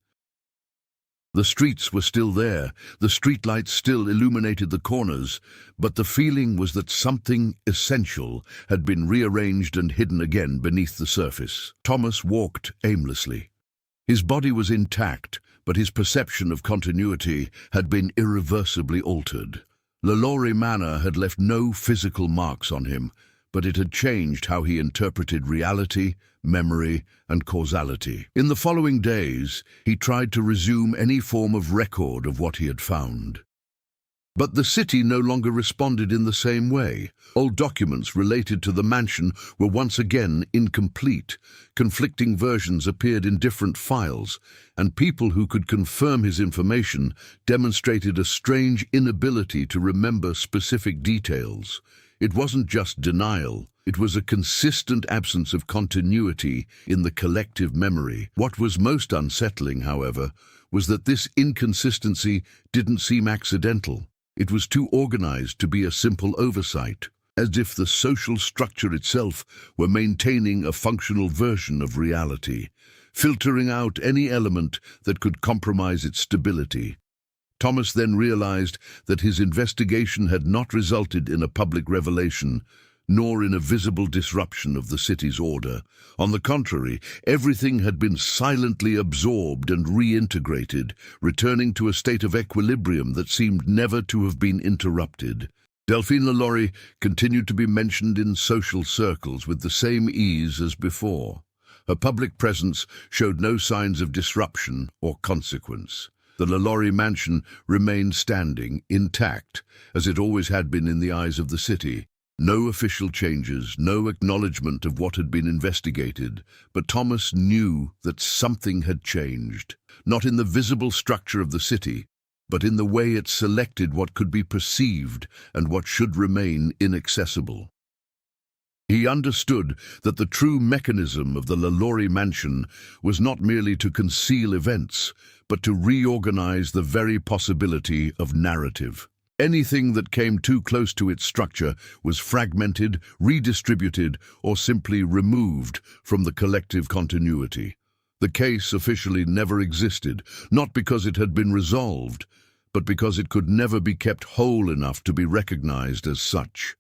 The streets were still there, the streetlights still illuminated the corners, but the feeling was that something essential had been rearranged and hidden again beneath the surface. Thomas walked aimlessly. His body was intact, but his perception of continuity had been irreversibly altered. LaLaurie Manor had left no physical marks on him, but it had changed how he interpreted reality, memory, and causality. In the following days, he tried to resume any form of record of what he had found. But the city no longer responded in the same way. Old documents related to the mansion were once again incomplete. Conflicting versions appeared in different files, and people who could confirm his information demonstrated a strange inability to remember specific details. It wasn't just denial, it was a consistent absence of continuity in the collective memory. What was most unsettling, however, was that this inconsistency didn't seem accidental. It was too organized to be a simple oversight, as if the social structure itself were maintaining a functional version of reality, filtering out any element that could compromise its stability. Thomas then realized that his investigation had not resulted in a public revelation, nor in a visible disruption of the city's order. On the contrary, everything had been silently absorbed and reintegrated, returning to a state of equilibrium that seemed never to have been interrupted. Delphine LaLaurie continued to be mentioned in social circles with the same ease as before. Her public presence showed no signs of disruption or consequence. The LaLaurie mansion remained standing, intact, as it always had been in the eyes of the city. No official changes, no acknowledgement of what had been investigated, but Thomas knew that something had changed, not in the visible structure of the city, but in the way it selected what could be perceived and what should remain inaccessible. He understood that the true mechanism of the LaLaurie mansion was not merely to conceal events, but to reorganize the very possibility of narrative. Anything that came too close to its structure was fragmented, redistributed, or simply removed from the collective continuity. The case officially never existed, not because it had been resolved, but because it could never be kept whole enough to be recognized as such.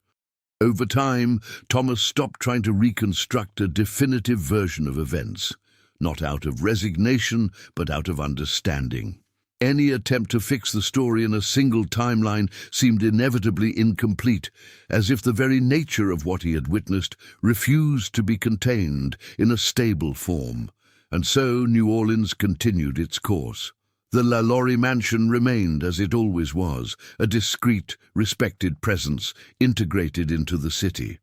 Over time, Thomas stopped trying to reconstruct a definitive version of events. not out of resignation, but out of understanding. Any attempt to fix the story in a single timeline seemed inevitably incomplete, as if the very nature of what he had witnessed refused to be contained in a stable form. And so New Orleans continued its course. The LaLaurie mansion remained as it always was, a discreet, respected presence integrated into the city.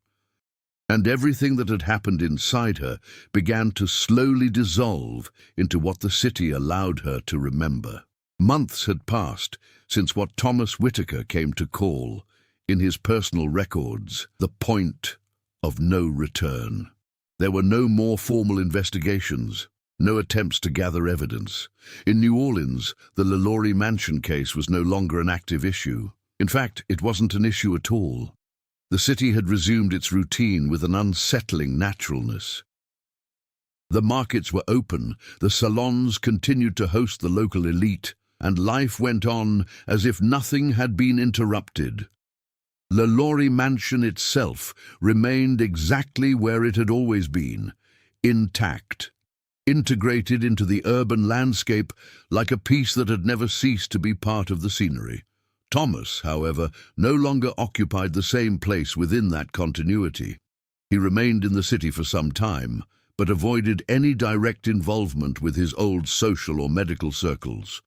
And everything that had happened inside her began to slowly dissolve into what the city allowed her to remember. Months had passed since what Thomas Whitaker came to call, in his personal records, the point of no return. There were no more formal investigations, no attempts to gather evidence. In New Orleans, the LaLaurie mansion case was no longer an active issue. In fact, it wasn't an issue at all. The city had resumed its routine with an unsettling naturalness. The markets were open, the salons continued to host the local elite, and life went on as if nothing had been interrupted. LaLaurie mansion itself remained exactly where it had always been, intact, integrated into the urban landscape like a piece that had never ceased to be part of the scenery. Thomas, however, no longer occupied the same place within that continuity. He remained in the city for some time, but avoided any direct involvement with his old social or medical circles.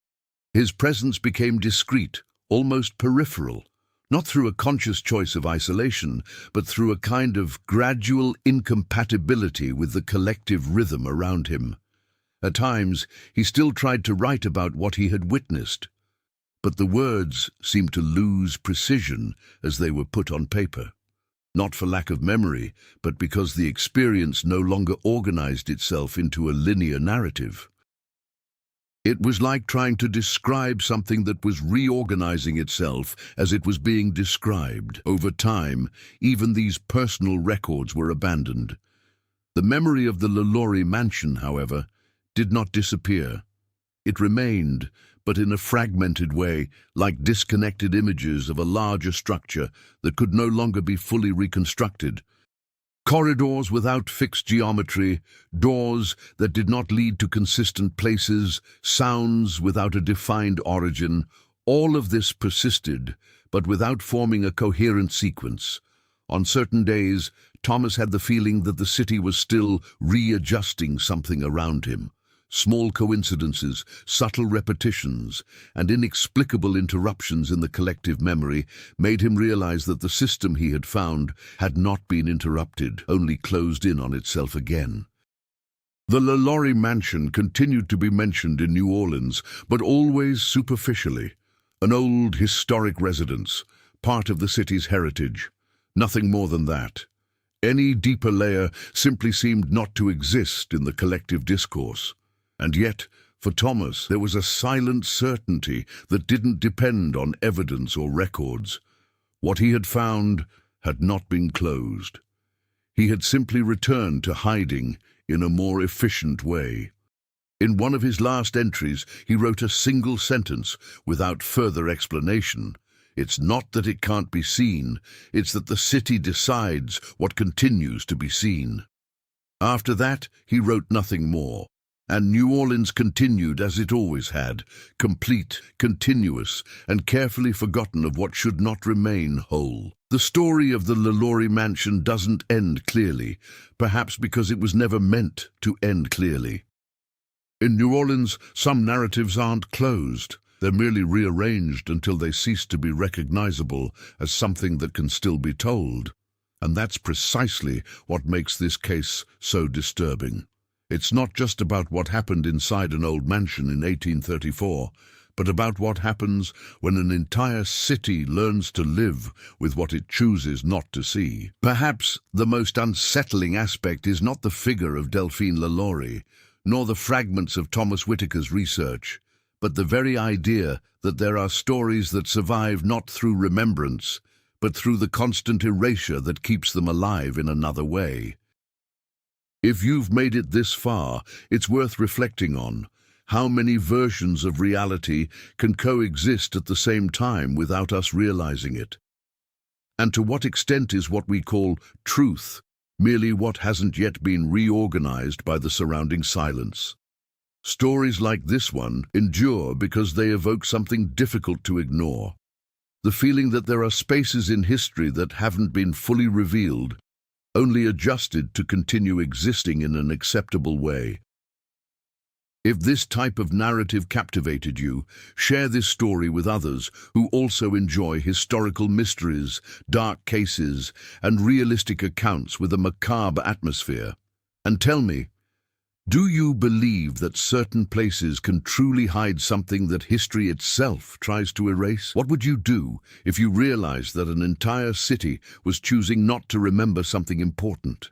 His presence became discreet, almost peripheral, not through a conscious choice of isolation, but through a kind of gradual incompatibility with the collective rhythm around him. At times, he still tried to write about what he had witnessed, but the words seemed to lose precision as they were put on paper. Not for lack of memory, but because the experience no longer organized itself into a linear narrative. It was like trying to describe something that was reorganizing itself as it was being described. Over time, even these personal records were abandoned. The memory of the LaLaurie mansion, however, did not disappear. It remained, but in a fragmented way, like disconnected images of a larger structure that could no longer be fully reconstructed. Corridors without fixed geometry, doors that did not lead to consistent places, sounds without a defined origin, all of this persisted, but without forming a coherent sequence. On certain days, Thomas had the feeling that the city was still readjusting something around him. Small coincidences, subtle repetitions, and inexplicable interruptions in the collective memory made him realize that the system he had found had not been interrupted, only closed in on itself again. The LaLaurie mansion continued to be mentioned in New Orleans, but always superficially. An old, historic residence, part of the city's heritage. Nothing more than that. Any deeper layer simply seemed not to exist in the collective discourse. And yet, for Thomas, there was a silent certainty that didn't depend on evidence or records. What he had found had not been closed. He had simply returned to hiding in a more efficient way. In one of his last entries, he wrote a single sentence without further explanation. It's not that it can't be seen, it's that the city decides what continues to be seen. After that, he wrote nothing more. And New Orleans continued as it always had, complete, continuous, and carefully forgotten of what should not remain whole. The story of the LaLaurie mansion doesn't end clearly, perhaps because it was never meant to end clearly. In New Orleans, some narratives aren't closed. They're merely rearranged until they cease to be recognizable as something that can still be told. And that's precisely what makes this case so disturbing. It's not just about what happened inside an old mansion in 1834, but about what happens when an entire city learns to live with what it chooses not to see. Perhaps the most unsettling aspect is not the figure of Delphine LaLaurie, nor the fragments of Thomas Whitaker's research, but the very idea that there are stories that survive not through remembrance, but through the constant erasure that keeps them alive in another way. If you've made it this far, it's worth reflecting on how many versions of reality can coexist at the same time without us realizing it. And to what extent is what we call truth merely what hasn't yet been reorganized by the surrounding silence. Stories like this one endure because they evoke something difficult to ignore. The feeling that there are spaces in history that haven't been fully revealed, only adjusted to continue existing in an acceptable way. If this type of narrative captivated you, share this story with others who also enjoy historical mysteries, dark cases, and realistic accounts with a macabre atmosphere. And tell me, do you believe that certain places can truly hide something that history itself tries to erase? What would you do if you realized that an entire city was choosing not to remember something important?